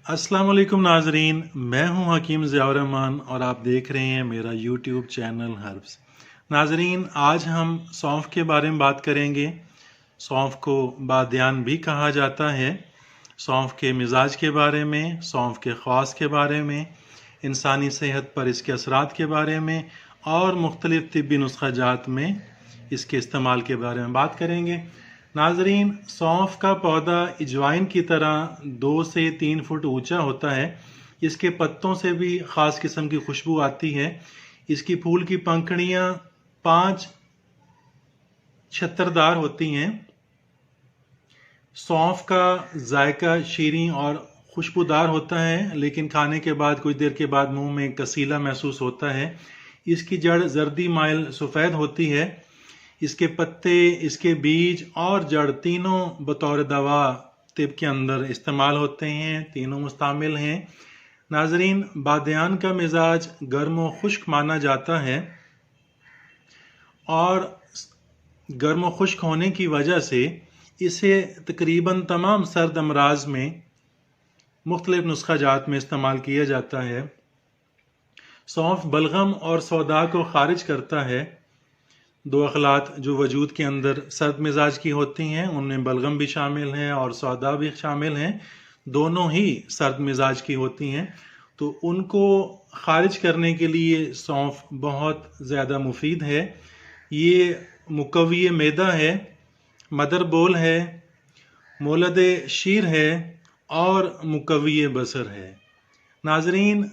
अस्सलाम वालेकुम नाजरीन, मैं हूं हकीम ज़ियाउर रहमान और आप देख रहे हैं मेरा यूट्यूब चैनल हर्ब्स। नाजरीन, आज हम सौंफ के बारे में बात करेंगे। सौंफ को बादियान भी कहा जाता है। सौंफ के मिजाज के बारे में, सौंफ के ख़वास के बारे में, इंसानी सेहत पर इसके असरात के बारे में और मुख्तलिफ़ तिब्बी नुस्ख़ाजात में इसके इस्तेमाल के बारे में बात करेंगे। नाजरीन, सौंफ का पौधा अजवाइन की तरह 2 से 3 फुट ऊंचा होता है। इसके पत्तों से भी ख़ास किस्म की खुशबू आती है। इसकी फूल की पंखुड़ियाँ 5 छत्तरदार होती हैं। सौंफ का जायका शीरीं और खुशबूदार होता है, लेकिन खाने के बाद कुछ देर के बाद मुंह में कसीला महसूस होता है। इसकी जड़ जर्दी माइल सफ़ेद होती है। इसके पत्ते, इसके बीज और जड़ तीनों बतौर दवा तिब के अंदर इस्तेमाल होते हैं, तीनों मुस्तामिल हैं। नाजरीन, बादियान का मिजाज गर्म व खुश्क माना जाता है और गर्म व खुश्क होने की वजह से इसे तकरीबन तमाम सर्द अमराज में मुख्तलिफ नुस्ख़ाजात में इस्तेमाल किया जाता है। सौंफ बलगम और सौदा को खारिज करता है। 2 अखलात जो वजूद के अंदर सर्द मिजाज की होती हैं, उनमें बलगम भी शामिल हैं और सौदा भी शामिल हैं। दोनों ही सर्द मिजाज की होती हैं, तो उनको खारिज करने के लिए सौंफ बहुत ज़्यादा मुफीद है। ये मुकव्वी मैदा है, मदर बोल है, मोलद शीर है और मुकव्वी बसर है। नाजरीन,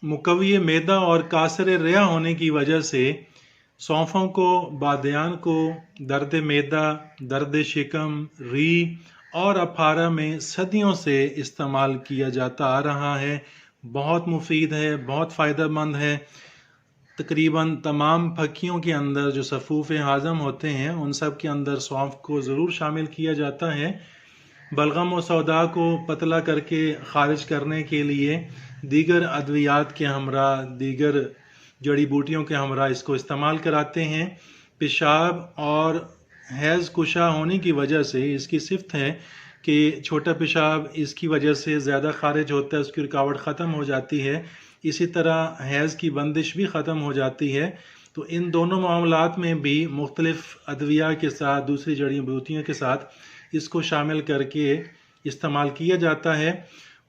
मुकव्वी मैदा और कासर रिया होने की वजह से सौंफों को, बादियान को दर्द मैदा, दर्द शिकम, री और अफारा में सदियों से इस्तेमाल किया जाता आ रहा है। बहुत मुफीद है, बहुत फ़ायदेमंद है। तकरीबन तमाम फक्कियों के अंदर जो सफ़ूफ़ हाज़म होते हैं, उन सब के अंदर सौंफ को ज़रूर शामिल किया जाता है। बलगम व सौदा को पतला करके खारिज करने के लिए दीगर अद्वियात के हमरा, दीगर जड़ी बूटियों के हमरा इसको इस्तेमाल कराते हैं। पेशाब और हैज़ कुशा होने की वजह से इसकी सिफ़त है कि छोटा पेशाब इसकी वजह से ज़्यादा खारिज होता है, उसकी रुकावट ख़त्म हो जाती है। इसी तरह हैज़ की बंदिश भी ख़त्म हो जाती है। तो इन दोनों मामलात में भी मुख्तलिफ़ अद्विया के साथ, दूसरी जड़ी बूटियों के साथ इसको शामिल करके इस्तेमाल किया जाता है।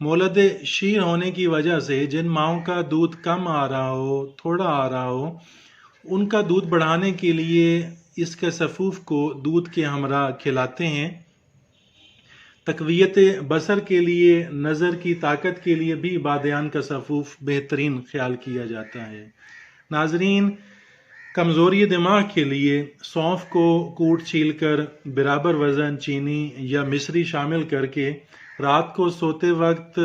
मोलद शीर होने की वजह से जिन माओं का दूध कम आ रहा हो, थोड़ा आ रहा हो, उनका दूध बढ़ाने के लिए इसके सफ़ूफ़ को दूध के हमरा खिलाते हैं। तक़वियत बसर के लिए, नज़र की ताकत के लिए भी बादियान का सफ़ूफ़ बेहतरीन ख्याल किया जाता है। नाजरीन, कमज़ोरी दिमाग के लिए सौंफ को कूट छील कर बराबर वज़न चीनी या मिश्री शामिल करके रात को सोते वक्त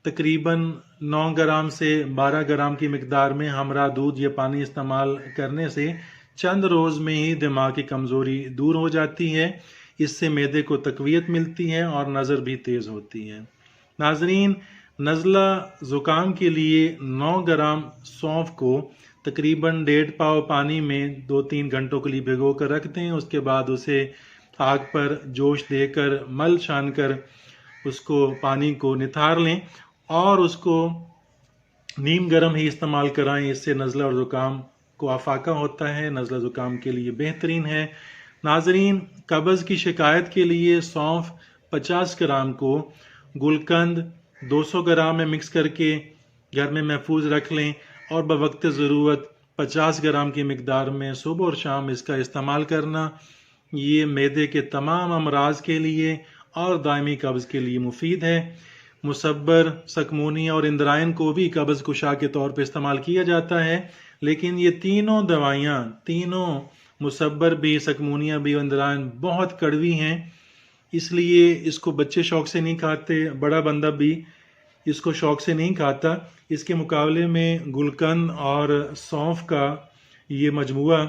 तकरीबन 9 ग्राम से 12 ग्राम की मिकदार में हमरा दूध या पानी इस्तेमाल करने से चंद रोज़ में ही दिमाग की कमज़ोरी दूर हो जाती है। इससे मैदे को तक़वियत मिलती है और नज़र भी तेज़ होती है। नाजरीन, नज़ला ज़ुकाम के लिए 9 ग्राम सौंफ को तकरीबन 1.5 पाव पानी में 2-3 घंटों के लिए भिगो कर रख दें। उसके बाद उसे आग पर जोश देकर मल छान कर उसको पानी को निथार लें और उसको नीम गर्म ही इस्तेमाल कराएं। इससे नज़ला और ज़ुकाम को आफाका होता है, नज़ला ज़ुकाम के लिए बेहतरीन है। नाजरीन, कब्ज़ की शिकायत के लिए सौंफ 50 ग्राम को गुलकंद 200 ग्राम में मिक्स करके घर में महफूज रख लें और बवक्त ज़रूरत 50 ग्राम की मिकदार में सुबह और शाम इसका इस्तेमाल करना। ये मैदे के तमाम अमराज के लिए और दायमी कब्ज़ के लिए मुफीद है। मुसब्बर, सकमूनी और इंद्रायन को भी कब्ज़ कुशा के तौर पर इस्तेमाल किया जाता है, लेकिन ये तीनों दवाइयाँ, तीनों मुसब्बर भी, सकमूनिया भी और इंद्रायन बहुत कड़वी हैं। इसलिए इसको बच्चे शौक़ से नहीं खाते, बड़ा बंदा भी इसको शौक़ से नहीं खाता। इसके मुकाबले में गुलकंद और सौंफ का ये मजमुआ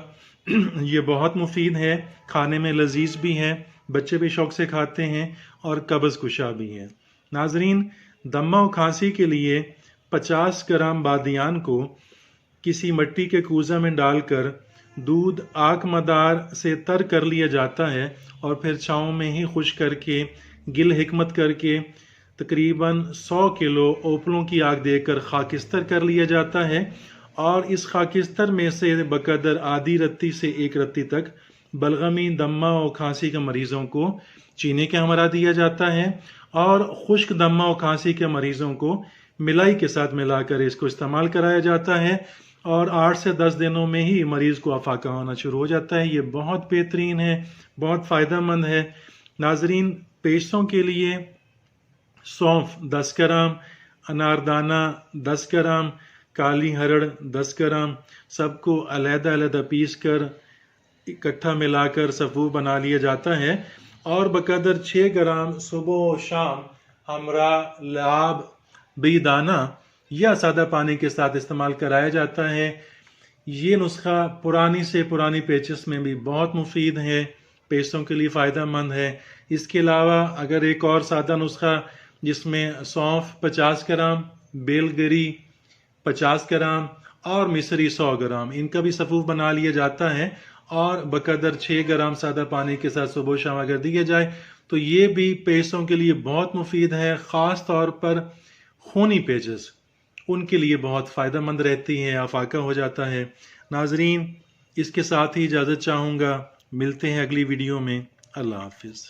ये बहुत मुफीद है, खाने में लजीज भी है, बच्चे भी शौक़ से खाते हैं और कब्ज़ कुशा भी है। नाजरीन, दमा और खांसी के लिए 50 ग्राम बादियान को किसी मिट्टी के कूज़ा में डालकर दूध आग मदार से तर कर लिया जाता है और फिर छाँव में ही खुश करके गिल हिकमत करके تقریباً 100 کلو اوپلوں کی آگ دے کر خاکستر کر لیا جاتا ہے، اور اس خاکستر میں سے بقدر آدھی رتی سے 1 رتی تک بلغمی، دمہ و کھانسی کے مریضوں کو چینے کے ہمراہ دیا جاتا ہے، اور خشک دمہ و کھانسی کے مریضوں کو ملائی کے ساتھ ملا کر اس کو استعمال کرایا جاتا ہے، اور 8 سے 10 دنوں میں ہی مریض کو افاقہ ہونا شروع ہو جاتا ہے۔ یہ بہت بہترین ہے، بہت فائدہ مند ہے۔ ناظرین، پیشوں کے لیے سونف 10 گرام، اناردانہ 10 گرام، کالی ہرڑ 10 گرام، سب کو علیحدہ علیحدہ پیس کر اکٹھا ملا کر صفوف بنا لیا جاتا ہے، اور بقدر 6 گرام صبح و شام ہمراہ لعاب بی دانہ یا سادہ پانی کے ساتھ استعمال کرایا جاتا ہے۔ یہ نسخہ پرانی سے پرانی پیچس میں بھی بہت مفید ہے، پیسوں کے لیے فائدہ مند ہے۔ اس کے علاوہ اگر ایک اور سادہ نسخہ جس میں سونف 50 گرام، بیل گری 50 گرام اور مصری 100 گرام، ان کا بھی صفوف بنا لیا جاتا ہے، اور بقدر 6 گرام سادہ پانی کے ساتھ صبح و شام اگر دیا جائے تو یہ بھی پیسوں کے لیے بہت مفید ہے، خاص طور پر خونی پیچز ان کے لیے بہت فائدہ مند رہتی ہیں، افاقہ ہو جاتا ہے۔ ناظرین، اس کے ساتھ ہی اجازت چاہوں گا، ملتے ہیں اگلی ویڈیو میں۔ اللہ حافظ۔